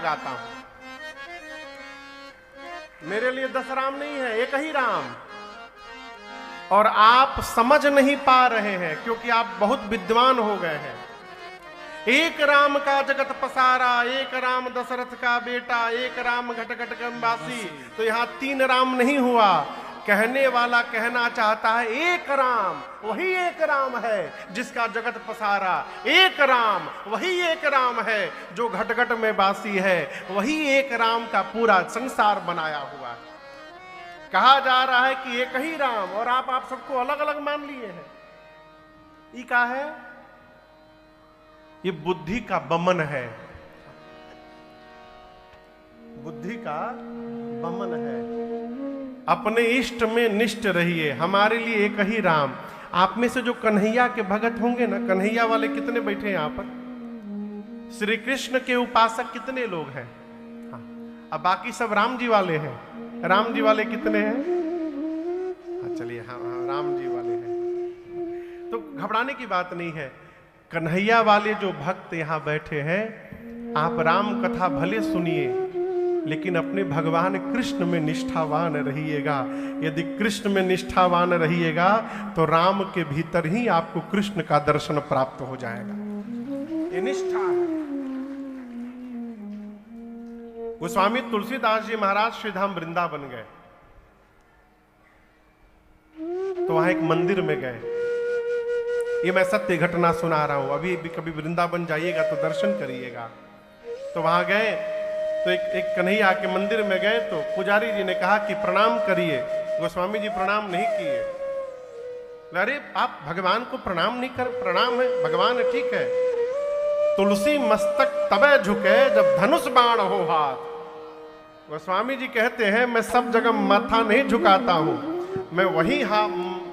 लगाता हूं। मेरे लिए 10 राम नहीं है, एक ही राम। और आप समझ नहीं पा रहे हैं क्योंकि आप बहुत विद्वान हो गए हैं। एक राम का जगत पसारा, एक राम दशरथ का बेटा, एक राम घट घट गंबासी। तो यहां 3 राम नहीं हुआ। कहने वाला कहना चाहता है एक राम, वही एक राम है जिसका जगत पसारा। एक राम, वही एक राम है जो घट घट में बासी है। वही एक राम का पूरा संसार बनाया हुआ है। कहा जा रहा है कि एक ही राम, और आप सबको अलग अलग मान लिए हैं। ये क्या है? ये बुद्धि का बमन है, बुद्धि का बमन है। अपने इष्ट में निष्ठ रहिए। हमारे लिए एक ही राम। आप में से जो कन्हैया के भगत होंगे ना, कन्हैया वाले कितने बैठे हैं यहां पर? श्री कृष्ण के उपासक कितने लोग हैं? हाँ। अब बाकी सब राम जी वाले हैं। राम जी वाले कितने हैं? हाँ चलिए, हाँ राम जी वाले हैं। तो घबराने की बात नहीं है। कन्हैया वाले जो भक्त यहां बैठे हैं, आप राम कथा भले सुनिए, लेकिन अपने भगवान कृष्ण में निष्ठावान रहिएगा। यदि कृष्ण में निष्ठावान रहिएगा तो राम के भीतर ही आपको कृष्ण का दर्शन प्राप्त हो जाएगा। ये निष्ठा है। गोस्वामी तुलसीदास जी महाराज श्रीधाम वृंदावन गए, तो वहां एक मंदिर में गए। ये मैं सत्य घटना सुना रहा हूं। अभी भी कभी वृंदावन जाइएगा तो दर्शन करिएगा। तो वहां गए तो एक कन्हैया के मंदिर में गए, तो पुजारी जी ने कहा कि प्रणाम करिए। गोस्वामी जी प्रणाम नहीं किए। अरे आप भगवान को प्रणाम नहीं कर? प्रणाम है, भगवान है, ठीक है। तुलसी मस्तक तबे झुके जब धनुष बाण हो हाथ। गोस्वामी जी कहते हैं मैं सब जगह माथा नहीं झुकाता हूं, मैं वही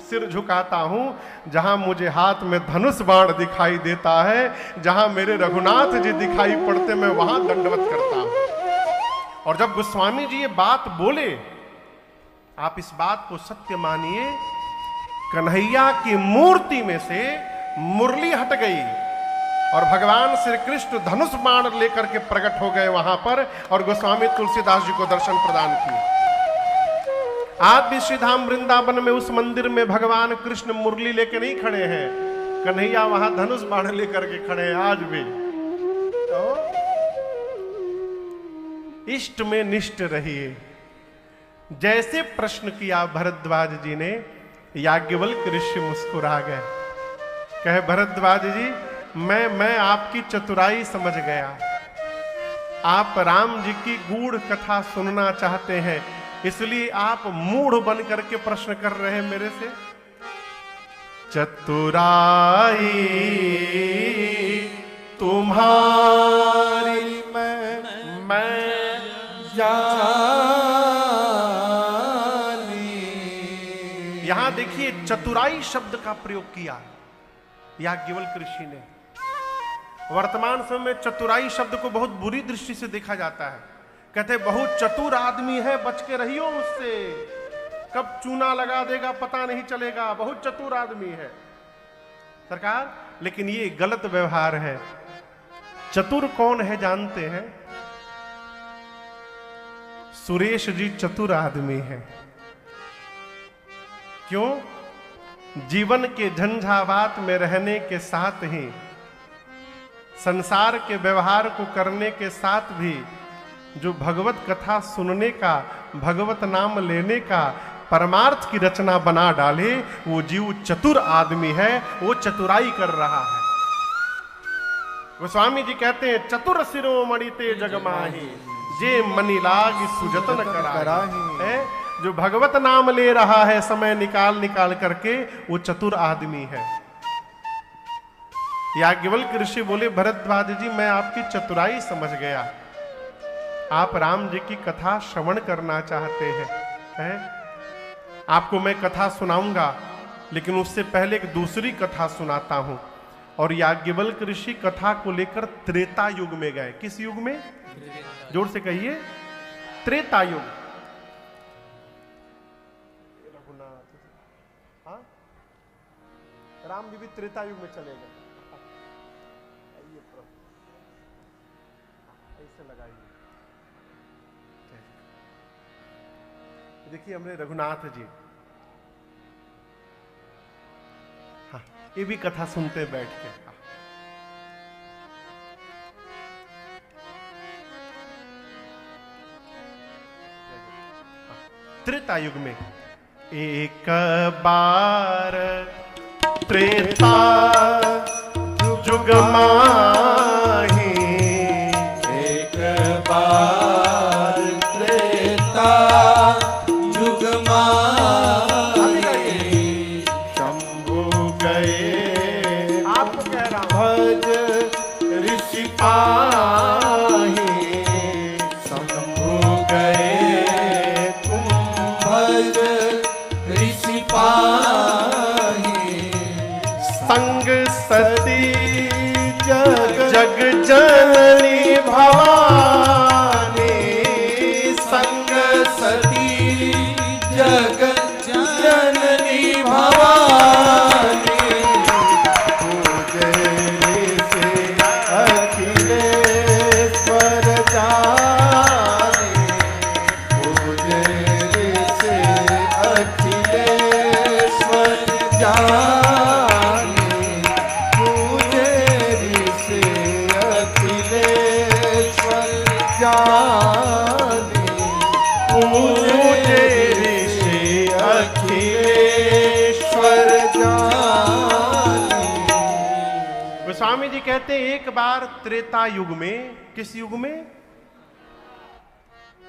सिर झुकाता हूं जहां मुझे हाथ में धनुष बाण दिखाई देता है। जहां मेरे रघुनाथ जी दिखाई पड़ते मैं वहां दंडवत करता हूं। और जब गोस्वामी जी ये बात बोले, आप इस बात को सत्य मानिए, कन्हैया की मूर्ति में से मुरली हट गई और भगवान श्री कृष्ण धनुष बाण लेकर के प्रकट हो गए वहां पर, और गोस्वामी तुलसीदास जी को दर्शन प्रदान किए। आज भी श्रीधाम वृंदावन में उस मंदिर में भगवान कृष्ण मुरली लेके नहीं खड़े हैं, कन्हैया वहां धनुष बाण लेकर के खड़े हैं आज भी। तो इष्ट में निष्ठ रहिए। जैसे प्रश्न किया भरद्वाज जी ने, याज्ञवल्क्य ऋषि मुस्कुरा गए। कहे भरद्वाज जी, मैं आपकी चतुराई समझ गया। आप राम जी की गूढ़ कथा सुनना चाहते हैं, इसलिए आप मूढ़ बन करके प्रश्न कर रहे हैं मेरे से। चतुराई तुम्हारी मैं जानी। यहां देखिए चतुराई शब्द का प्रयोग किया याज्ञवल्क्य ऋषि ने। वर्तमान समय में चतुराई शब्द को बहुत बुरी दृष्टि से देखा जाता है। कहते बहुत चतुर आदमी है, बच के रहियो उससे, कब चूना लगा देगा पता नहीं चलेगा, बहुत चतुर आदमी है सरकार। लेकिन ये गलत व्यवहार है। चतुर कौन है जानते हैं? सुरेश जी चतुर आदमी है। क्यों? जीवन के झंझावात में रहने के साथ ही, संसार के व्यवहार को करने के साथ भी, जो भगवत कथा सुनने का, भगवत नाम लेने का परमार्थ की रचना बना डाले, वो जीव चतुर आदमी है, वो चतुराई कर रहा है। गोस्वामी जी कहते हैं चतुर शिरोमणि ते जगमाही, जे मनि लाग सुजतन कराही। है जो भगवत नाम ले रहा है समय निकाल निकाल करके, वो चतुर आदमी है। याज्ञवल्क्य ऋषि बोले भरद्वाज जी, मैं आपकी चतुराई समझ गया। आप राम जी की कथा श्रवण करना चाहते हैं? आपको मैं कथा सुनाऊंगा, लेकिन उससे पहले एक दूसरी कथा सुनाता हूं। और याज्ञवल्क्य ऋषि कथा को लेकर त्रेता युग में गए। किस युग में? जोर से कहिए, त्रेता युग। हाँ, राम जी भी त्रेता युग में चले गए। ऐसे लगाइए। देखिए हमने रघुनाथ जी, हाँ, ये भी कथा सुनते बैठ के। त्रेता युग में एक बार त्रेता युग माही, एक बार त्रेता युग माही, शंभु गए आपको कह रहा भज ऋषि पाही, शंभु गए तुम भज ऋषि पाही, संग सती जग जननी भवानी, संग सती जग जननी भवानी, पूजे से अखिलेश्वर जाने, पूजे से अखिलेश्वर जाने, पूजे से अखिलेश्वर जाने, पूजे ऋषि अखिलेश्वर जाने। गोस्वामी जी कहते हैं एक बार त्रेता युग में, किस युग में?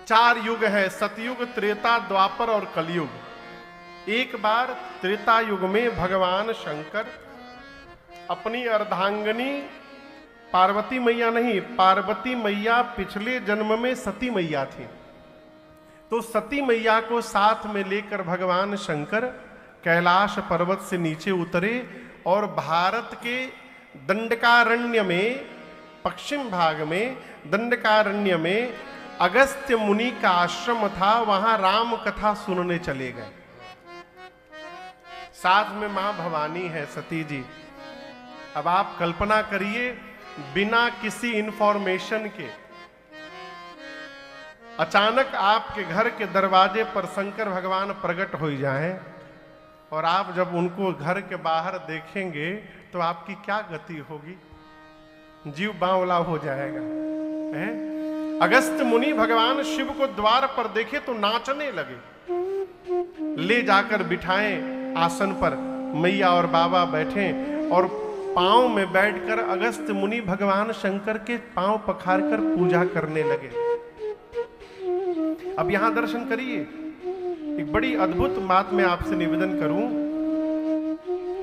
4 युग है, सतयुग, त्रेता, द्वापर और कलयुग। एक बार त्रेता युग में भगवान शंकर अपनी अर्धांगिनी पार्वती मैया नहीं, पार्वती मैया पिछले जन्म में सती मैया थी, तो सती मैया को साथ में लेकर भगवान शंकर कैलाश पर्वत से नीचे उतरे और भारत के दंडकारण्य में, पश्चिम भाग में दंडकारण्य में अगस्त्य मुनि का आश्रम था, वहां राम कथा सुनने चले गए। साथ में मां भवानी है, सती जी। अब आप कल्पना करिए, बिना किसी इंफॉर्मेशन के अचानक आपके घर के दरवाजे पर शंकर भगवान प्रकट हो जाएं और आप जब उनको घर के बाहर देखेंगे तो आपकी क्या गति होगी? जीव बावला हो जाएगा, है? अगस्त्य मुनि भगवान शिव को द्वार पर देखे तो नाचने लगे, ले जाकर बिठाएं आसन पर, मैया और बाबा बैठे और पांव में बैठकर अगस्त्य मुनि भगवान शंकर के पांव पखारकर पूजा करने लगे। अब यहां दर्शन करिए, एक बड़ी अद्भुत बात मैं आपसे निवेदन करूं,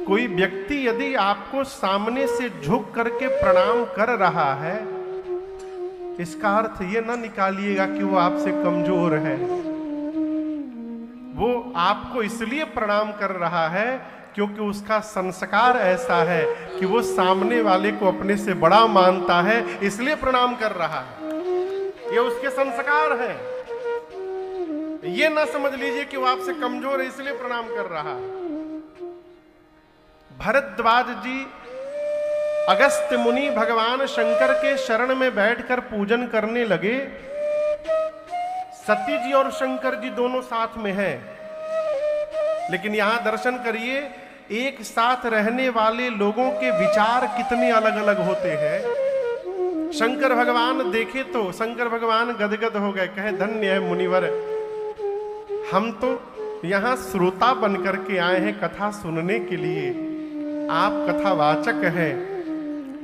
कोई व्यक्ति यदि आपको सामने से झुक करके प्रणाम कर रहा है, इसका अर्थ ये ना निकालिएगा कि वो आपसे कमजोर है। वो आपको इसलिए प्रणाम कर रहा है क्योंकि उसका संस्कार ऐसा है कि वो सामने वाले को अपने से बड़ा मानता है, इसलिए प्रणाम कर रहा है। ये उसके संस्कार है। ये ना समझ लीजिए कि वो आपसे कमजोर है इसलिए प्रणाम कर रहा है। भरद्वाज जी अगस्त्य मुनि भगवान शंकर के शरण में बैठकर पूजन करने लगे। सती जी और शंकर जी दोनों साथ में हैं, लेकिन यहां दर्शन करिए, एक साथ रहने वाले लोगों के विचार कितने अलग अलग होते हैं। शंकर भगवान देखे तो शंकर भगवान गदगद हो गए, कहे धन्य है मुनिवर, हम तो यहां श्रोता बनकर के आए हैं कथा सुनने के लिए। आप कथावाचक हैं,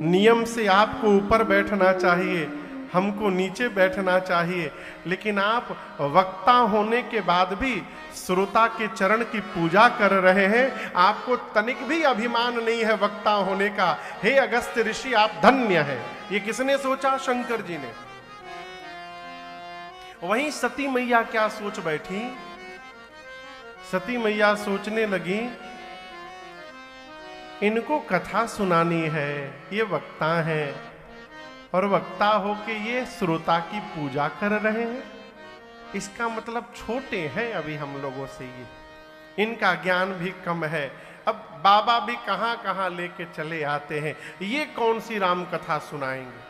नियम से आपको ऊपर बैठना चाहिए, हमको नीचे बैठना चाहिए, लेकिन आप वक्ता होने के बाद भी श्रोता के चरण की पूजा कर रहे हैं। आपको तनिक भी अभिमान नहीं है वक्ता होने का। हे अगस्त्य ऋषि, आप धन्य हैं। ये किसने सोचा? शंकर जी ने। वहीं सती मैया क्या सोच बैठी? सती मैया सोचने लगी, इनको कथा सुनानी है, ये वक्ता हैं और वक्ता होके ये श्रोता की पूजा कर रहे हैं, इसका मतलब छोटे हैं अभी हम लोगों से, ये इनका ज्ञान भी कम है। अब बाबा भी कहां कहां लेके चले आते हैं, ये कौन सी राम कथा सुनाएंगे?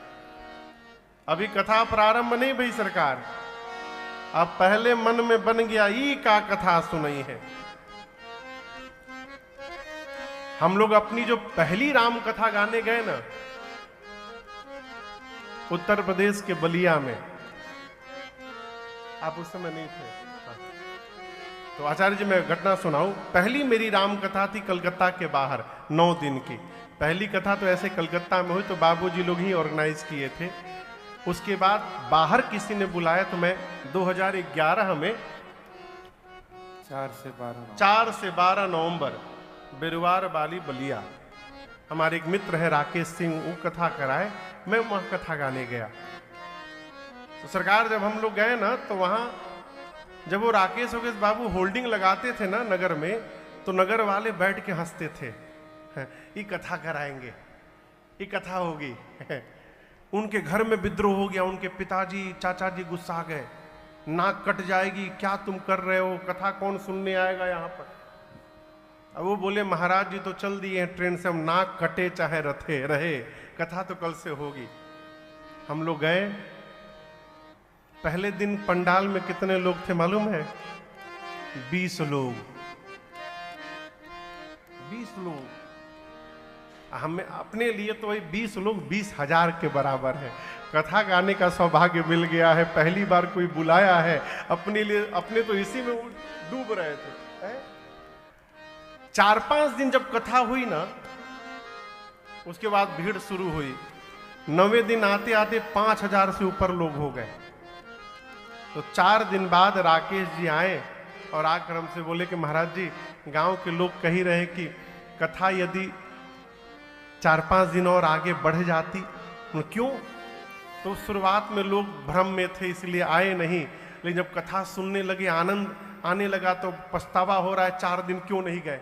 अभी कथा प्रारंभ नहीं भई सरकार, अब पहले मन में बन गया ई का कथा सुनई है। हम लोग अपनी जो पहली राम कथा गाने गए ना, उत्तर प्रदेश के बलिया में, आप उस समय नहीं थे। हाँ। तो आचार्य जी मैं घटना सुनाऊं। पहली मेरी राम कथा थी कलकत्ता के बाहर, 9 दिन की। पहली कथा तो ऐसे कलकत्ता में हुई, तो बाबूजी लोग ही ऑर्गेनाइज किए थे। उसके बाद बाहर किसी ने बुलाया, तो मैं 2011 में 4 से 12 नवंबर बिरवार बाली बलिया, हमारे एक मित्र है राकेश सिंह, वो कथा कराए, मैं वहां कथा गाने गया। तो सरकार जब हम लोग गए ना, तो वहां जब वो राकेश बाबू होल्डिंग लगाते थे ना नगर में, तो नगर वाले बैठ के हंसते थे, ये कथा कराएंगे, ये कथा होगी। उनके घर में विद्रोह हो गया, उनके पिताजी चाचा जी गुस्सा गए, नाक कट जाएगी, क्या तुम कर रहे हो, कथा कौन सुनने आएगा यहाँ पर। अब वो बोले महाराज जी तो चल दिए हैं ट्रेन से, हम नाक कटे चाहे रथे रहे, कथा तो कल से होगी। हम लोग गए। पहले दिन पंडाल में कितने लोग थे मालूम है? 20 लोग। 20 लोग। हमें अपने लिए तो वही 20 लोग 20,000 के बराबर है। कथा गाने का सौभाग्य मिल गया है, पहली बार कोई बुलाया है अपने लिए। अपने तो इसी में डूब रहे थे। 4-5 दिन जब कथा हुई ना, उसके बाद भीड़ शुरू हुई। 9वें दिन आते आते 5,000 से ऊपर लोग हो गए। तो 4 दिन बाद राकेश जी आए और आकर हमसे बोले कि महाराज जी, गांव के लोग कह रहे कि कथा यदि 4-5 दिन और आगे बढ़ जाती। क्यों? तो शुरुआत में लोग भ्रम में थे इसलिए आए नहीं, लेकिन जब कथा सुनने लगे, आनंद आने लगा, तो पछतावा हो रहा है 4 दिन क्यों नहीं गए।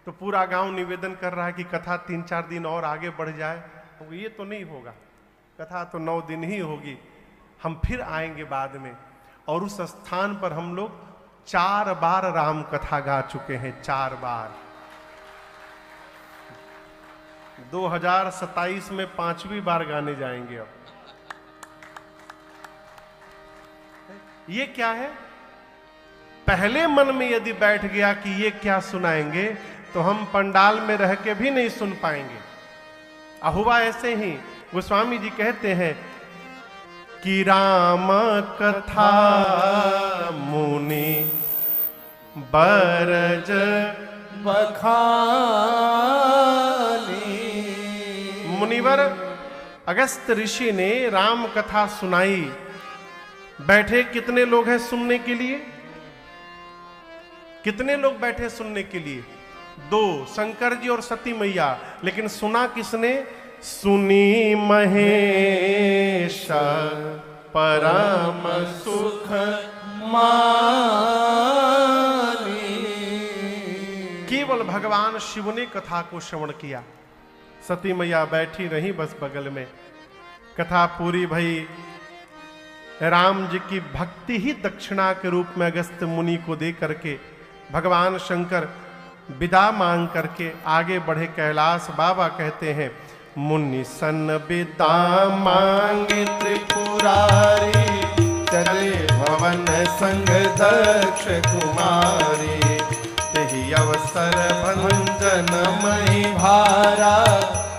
तो पूरा गांव निवेदन कर रहा है कि कथा 3-4 दिन और आगे बढ़ जाए। तो ये तो नहीं होगा, कथा तो 9 दिन ही होगी, हम फिर आएंगे बाद में। और उस स्थान पर हम लोग 4 बार राम कथा गा चुके हैं, 4 बार। 2027 में 5वीं बार गाने जाएंगे। अब ये क्या है? पहले मन में यदि बैठ गया कि ये क्या सुनाएंगे, तो हम पंडाल में रह के भी नहीं सुन पाएंगे। हुआ ऐसे ही। गोस्वामी जी कहते हैं कि राम कथा मुनि बरज बखानी। मुनिवर अगस्त ऋषि ने राम कथा सुनाई। बैठे कितने लोग हैं सुनने के लिए? कितने लोग बैठे सुनने के लिए? 2, शंकर जी और सती मैया। लेकिन सुना किसने? सुनी महेश परम सुख मानी। केवल भगवान शिव ने कथा को श्रवण किया। सती मैया बैठी रही बस बगल में। कथा पूरी भई। राम जी की भक्ति ही दक्षिणा के रूप में अगस्त मुनि को दे करके भगवान शंकर विदा मांग करके आगे बढ़े कैलाश। बाबा कहते हैं मुनि सन विदा मांगे त्रिपुरारी, चले भवन संग दक्ष कुमारी। तेहि अवसर भंजन मई भारा,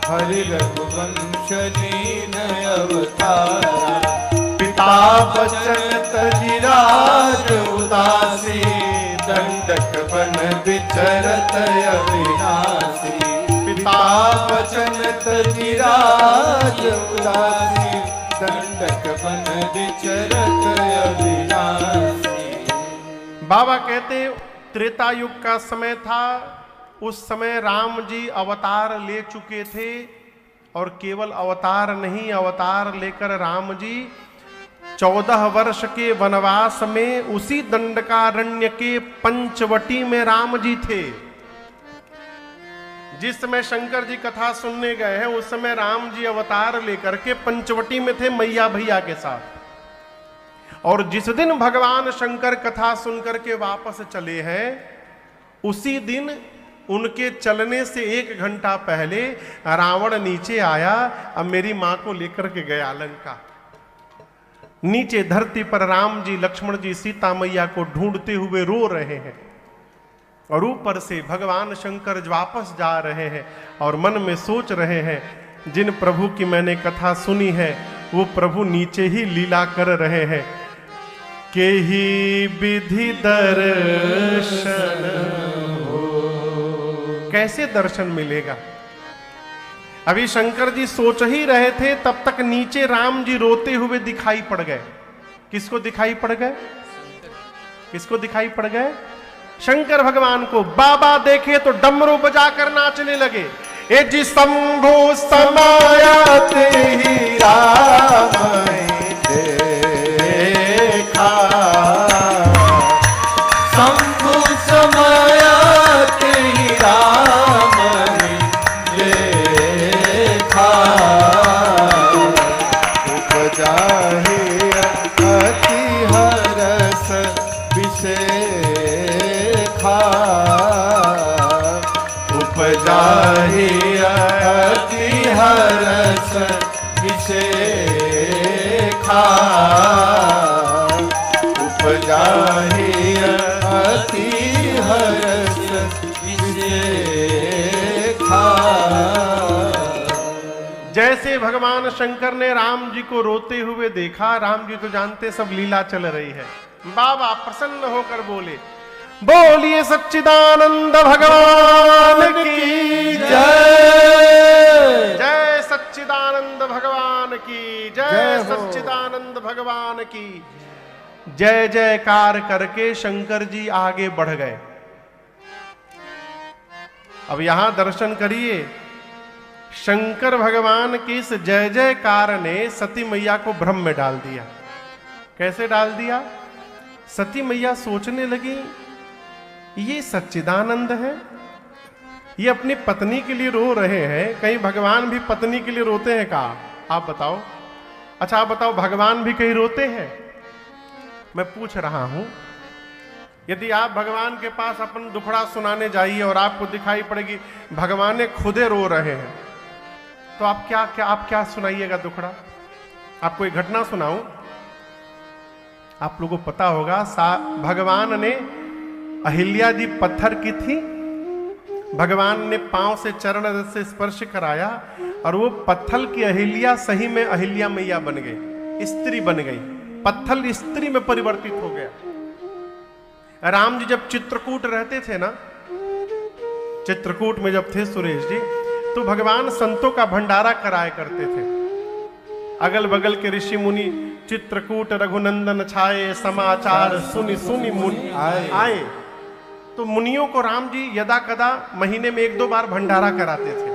हरि रघुवंश लीन अवतारा। पिता बचन तजिराज उदासी, दंडक बन विचरत अविनाशी। पिता बचन तजिराज उदासी, दंडक बन विचरत अविनाशी। बाबा कहते त्रेता युग का समय था। उस समय राम जी अवतार ले चुके थे, और केवल अवतार नहीं, अवतार लेकर राम जी 14 वर्ष के वनवास में उसी दंडकारण्य के पंचवटी में राम जी थे। जिस समय शंकर जी कथा सुनने गए हैं, उस समय राम जी अवतार लेकर के पंचवटी में थे मैया भैया के साथ। और जिस दिन भगवान शंकर कथा सुनकर के वापस चले हैं, उसी दिन उनके चलने से 1 घंटा पहले रावण नीचे आया। अब मेरी मां को लेकर के गया लंका। नीचे धरती पर राम जी लक्ष्मण जी सीता मैया को ढूंढते हुए रो रहे हैं और ऊपर से भगवान शंकर वापस जा रहे हैं और मन में सोच रहे हैं जिन प्रभु की मैंने कथा सुनी है वो प्रभु नीचे ही लीला कर रहे हैं। के ही विधि दर्शन हो, कैसे दर्शन मिलेगा। अभी शंकर जी सोच ही रहे थे तब तक नीचे राम जी रोते हुए दिखाई पड़ गए। किसको दिखाई पड़ गए? किसको दिखाई पड़ गए? शंकर भगवान को। बाबा देखे तो डमरू बजाकर नाचने लगे। ए जी शंभु समायात ही राम देखा, शंभु समायात ही राम देखा, उपजा ही अति हरस विशेखा, उपजा ही अति हरस विशेखा, उपजा ही अति हरस विशेखा। जैसे भगवान शंकर ने राम जी को रोते हुए देखा, राम जी तो जानते सब लीला चल रही है। बाबा प्रसन्न होकर बोले, बोलिए सच्चिदानंद भगवान की जय। जय सच्चिदानंद भगवान की जय। सच्चिदानंद भगवान की जय जयकार करके शंकर जी आगे बढ़ गए। अब यहां दर्शन करिए, शंकर भगवान की इस जय जयकार ने सती मैया को भ्रम में डाल दिया। कैसे डाल दिया? सती मैया सोचने लगी ये सच्चिदानंद है, ये अपनी पत्नी के लिए रो रहे हैं, कहीं भगवान भी पत्नी के लिए रोते हैं का? आप बताओ। अच्छा आप बताओ, भगवान भी कहीं रोते हैं? मैं पूछ रहा हूं, यदि आप भगवान के पास अपन दुखड़ा सुनाने जाइए और आपको दिखाई पड़ेगी भगवान खुदे रो रहे हैं, तो आप क्या सुनाइएगा दुखड़ा? आपको एक घटना सुनाऊं। आप लोगों को पता होगा, भगवान ने अहिल्या जी पत्थर की थी, भगवान ने पांव से चरण रस से स्पर्श कराया और वो पत्थर की अहिल्या सही में अहिल्या मैया बन गई, स्त्री बन गई, पत्थर स्त्री में परिवर्तित हो गया। राम जी जब चित्रकूट रहते थे ना, चित्रकूट में जब थे सुरेश जी, तो भगवान संतों का भंडारा कराया करते थे। अगल बगल के ऋषि मुनि चित्रकूट रघुनंदन छाए, समाचार सुनि सुनि मुनि आए। तो मुनियों को राम जी यदा कदा महीने में 1-2 बार भंडारा कराते थे।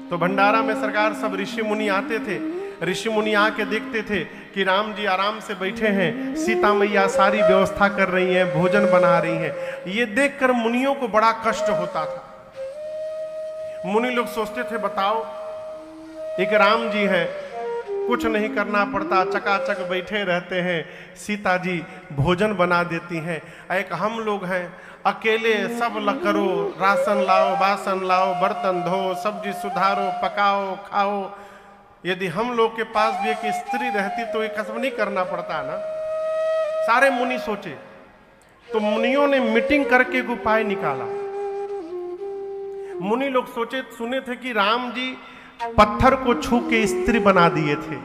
तो भंडारा में सरकार सब ऋषि मुनि आते थे। ऋषि मुनि आके देखते थे कि राम जी आराम से बैठे हैं, सीता मैया सारी व्यवस्था कर रही हैं, भोजन बना रही हैं। ये देखकर मुनियों को बड़ा कष्ट होता था। मुनि लोग सोचते थे बताओ, एक राम जी है, कुछ नहीं करना पड़ता, चकाचक बैठे रहते हैं, सीता जी भोजन बना देती हैं। एक हम लोग हैं अकेले, सब करो, राशन लाओ, बासन लाओ, बर्तन धो, सब्जी सुधारो, पकाओ, खाओ। यदि हम लोग के पास भी एक स्त्री रहती तो ये कसम नहीं करना पड़ता ना। सारे मुनि सोचे, तो मुनियों ने मीटिंग करके एक उपाय निकाला। मुनि लोग सोचे सुने थे कि राम जी पत्थर को छू के स्त्री बना दिए थे।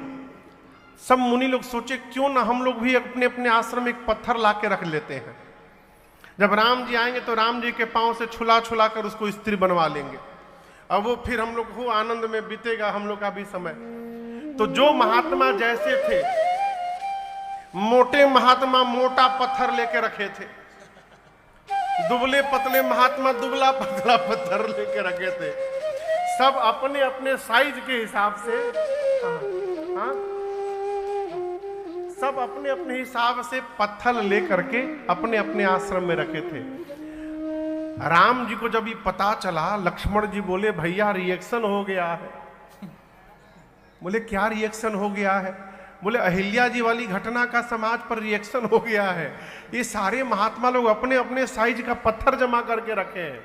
सब मुनि लोग सोचे क्यों ना हम लोग भी अपने अपने आश्रम में एक पत्थर ला के रख लेते हैं। जब राम जी आएंगे तो राम जी के पांव से छुला छुला कर उसको स्त्री बनवा लेंगे, अब वो फिर हम लोग को आनंद में बीतेगा हम लोग का भी समय। तो जो महात्मा जैसे थे, मोटे महात्मा मोटा पत्थर लेके रखे थे, दुबले पतले महात्मा दुबला पतला पत्थर लेके रखे थे। सब अपने अपने साइज के हिसाब से, हाँ, सब अपने अपने हिसाब से पत्थर लेकर के अपने अपने आश्रम में रखे थे। राम जी को जब ये पता चला, लक्ष्मण जी बोले भैया रिएक्शन हो गया है। बोले क्या रिएक्शन हो गया है? बोले अहिल्या जी वाली घटना का समाज पर रिएक्शन हो गया है। ये सारे महात्मा लोग अपने अपने साइज का पत्थर जमा करके रखे हैं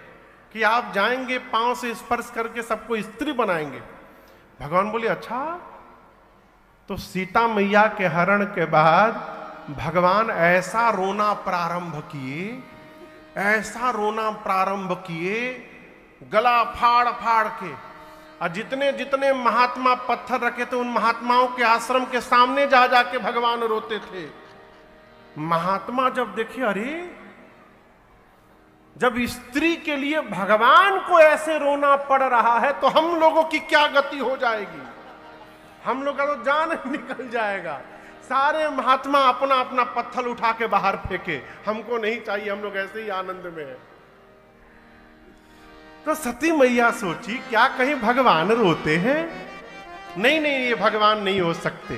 कि आप जाएंगे पांव से स्पर्श करके सबको स्त्री बनाएंगे। भगवान बोले अच्छा, तो सीता मैया के हरण के बाद भगवान ऐसा रोना प्रारंभ किए, ऐसा रोना प्रारंभ किए, गला फाड़ फाड़ के। और जितने जितने महात्मा पत्थर रखे थे उन महात्माओं के आश्रम के सामने जा जाके भगवान रोते थे। महात्मा जब देखे, अरे जब स्त्री के लिए भगवान को ऐसे रोना पड़ रहा है तो हम लोगों की क्या गति हो जाएगी, हम लोग का तो जान निकल जाएगा। सारे महात्मा अपना अपना पत्थर उठा के बाहर फेंके, हमको नहीं चाहिए, हम लोग ऐसे ही आनंद में हैं। तो सती मैया सोची क्या कहीं भगवान रोते हैं? नहीं नहीं, ये भगवान नहीं हो सकते।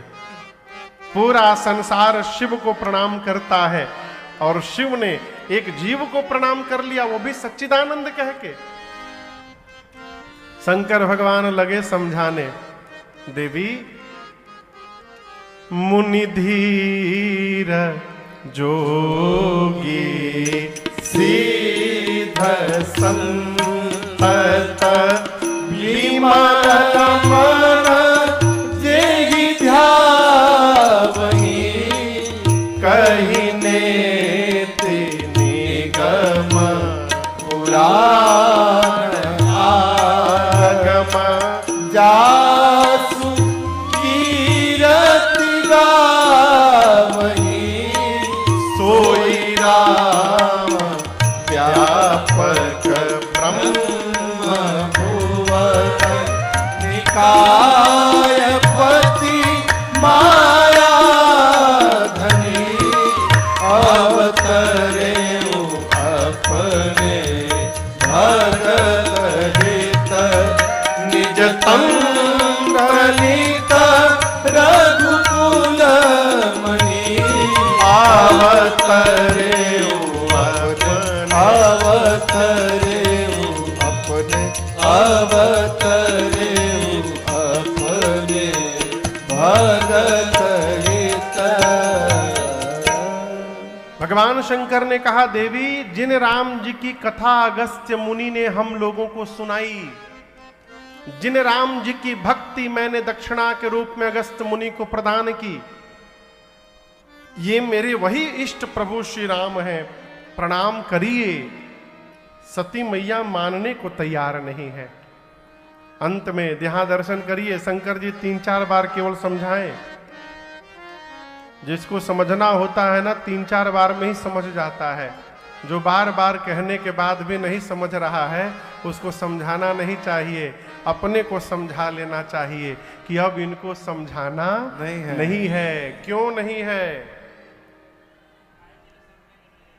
पूरा संसार शिव को प्रणाम करता है और शिव ने एक जीव को प्रणाम कर लिया, वो भी सच्चिदानंद कह के। शंकर भगवान लगे समझाने, देवी मुनि धीर जोगी सीध संतत विमल मन जेहि ध्यावहि कहि नेति निगम पुराण आगम जासु कीरति गावहि सोई राम व्यापक ब्रह्म भुवन निकायपति माया धनी अवतरे अपने भगत हित निज तंगलित रघुकुल मणि अवतरे अवतरे अपने अवतरे अपने भगत हित। भगवान शंकर ने कहा, देवी जिन राम जी की कथा अगस्त्य मुनि ने हम लोगों को सुनाई, जिन राम जी की भक्ति मैंने दक्षिणा के रूप में अगस्त्य मुनि को प्रदान की, ये मेरे वही इष्ट प्रभु श्री राम हैं, प्रणाम करिए। सती मैया मानने को तैयार नहीं है। अंत में देहा दर्शन करिए, शंकर जी 3-4 बार केवल समझाएं। जिसको समझना होता है ना 3-4 बार में ही समझ जाता है। जो बार बार कहने के बाद भी नहीं समझ रहा है उसको समझाना नहीं चाहिए, अपने को समझा लेना चाहिए कि अब इनको समझाना नहीं है। क्यों नहीं है?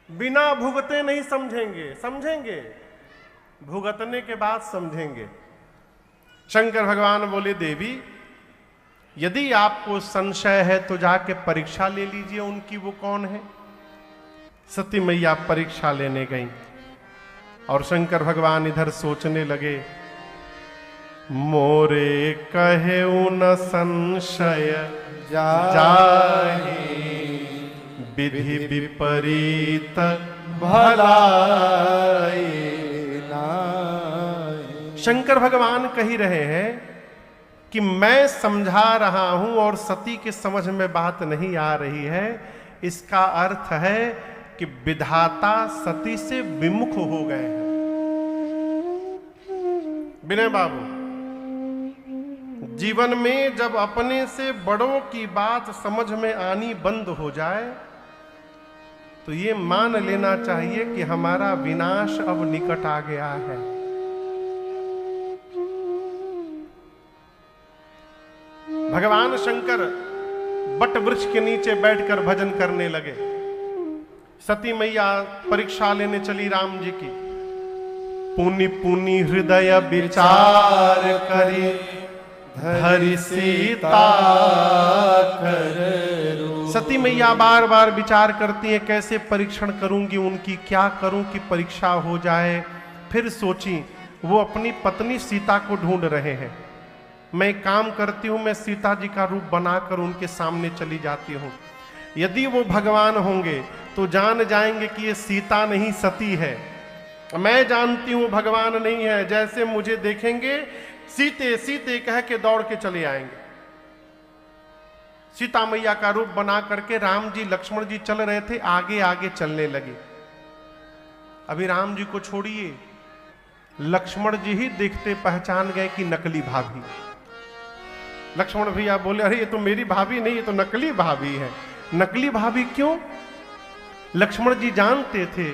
बिना भुगते नहीं समझेंगे, समझेंगे भुगतने के बाद समझेंगे। शंकर भगवान बोले, देवी यदि आपको संशय है तो जाके परीक्षा ले लीजिए उनकी, वो कौन है। सती मैया परीक्षा लेने गई और शंकर भगवान इधर सोचने लगे, मोरे कहे न संशय जाहि विधि विपरीत भलाई नाहि। शंकर भगवान कह रहे हैं कि मैं समझा रहा हूं और सती के समझ में बात नहीं आ रही है। इसका अर्थ है कि विधाता सती से विमुख हो गए हैं। विनय बाबू, जीवन में जब अपने से बड़ों की बात समझ में आनी बंद हो जाए तो ये मान लेना चाहिए कि हमारा विनाश अब निकट आ गया है। भगवान शंकर बट वृक्ष के नीचे बैठकर भजन करने लगे। सती मैया परीक्षा लेने चली राम जी की। पुनि पुनि हृदय विचार करी धरि सीता कर। सती मैया बार बार विचार करती है कैसे परीक्षण करूंगी उनकी, क्या करूं कि परीक्षा हो जाए। फिर सोची वो अपनी पत्नी सीता को ढूंढ रहे हैं। मैं काम करती हूं, मैं सीता जी का रूप बनाकर उनके सामने चली जाती हूं। यदि वो भगवान होंगे तो जान जाएंगे कि ये सीता नहीं सती है। मैं जानती हूं भगवान नहीं है। जैसे मुझे देखेंगे सीते सीते कह के दौड़ के चले आएंगे। सीता मैया का रूप बना करके राम जी लक्ष्मण जी चल रहे थे, आगे आगे चलने लगे। अभी राम जी को छोड़िए, लक्ष्मण जी ही देखते पहचान गए कि नकली भाभी। लक्ष्मण भैया बोले, अरे ये तो मेरी भाभी नहीं, ये तो नकली भाभी है। नकली भाभी क्यों? लक्ष्मण जी जानते थे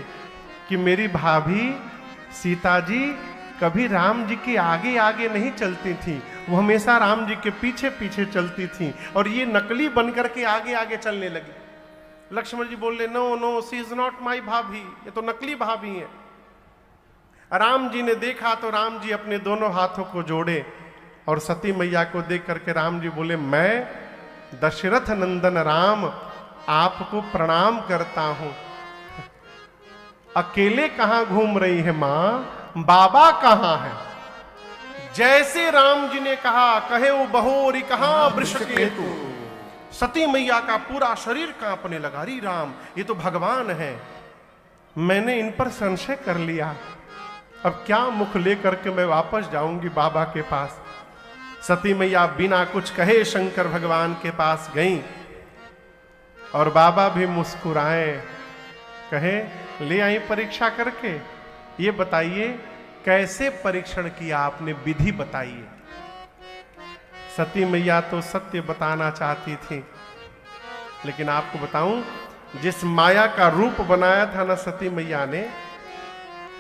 कि मेरी भाभी सीता जी कभी राम जी के आगे आगे नहीं चलती थी, वो हमेशा राम जी के पीछे पीछे चलती थी, और ये नकली बनकर के आगे आगे चलने लगी। लक्ष्मण जी बोले, no no, she is not my bhabhi, ये तो नकली भाभी है। राम जी ने देखा तो राम जी अपने दोनों हाथों को जोड़े और सती मैया को देख करके राम जी बोले, मैं दशरथ नंदन राम आपको प्रणाम करता हूं। अकेले कहां घूम रही है मां, बाबा कहां है? जैसे राम जी ने कहा, कहे वो बहोरी कहां वृषकेतु, सती मैया का पूरा शरीर कांपने लगा। री राम, ये तो भगवान है, मैंने इन पर संशय कर लिया, अब क्या मुख लेकर के मैं वापस जाऊंगी बाबा के पास। सती मैया बिना कुछ कहे शंकर भगवान के पास गईं और बाबा भी मुस्कुराए, कहे, ले आई परीक्षा करके, ये बताइए कैसे परीक्षण किया आपने, विधि बताइए। सती मैया तो सत्य बताना चाहती थी, लेकिन आपको बताऊं, जिस माया का रूप बनाया था ना सती मैया ने,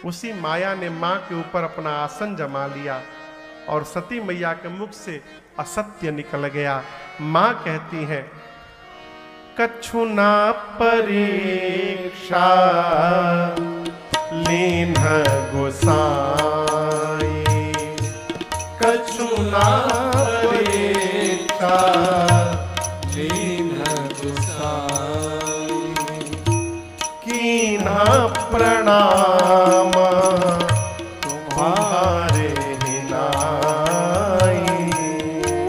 उसी माया ने मां के ऊपर अपना आसन जमा लिया और सती मैया के मुख से असत्य निकल गया। मां कहती है, कछु ना परीक्षा लीन गोसाई, कछु ना परीक्षा लीन गोसाई, कीन्हा प्रणाम तुम्हारे ही नाई,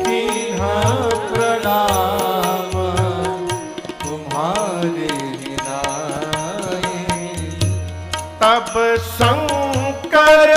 कीन्हा प्रणाम तुम्हारे ही नाई। तब शंकर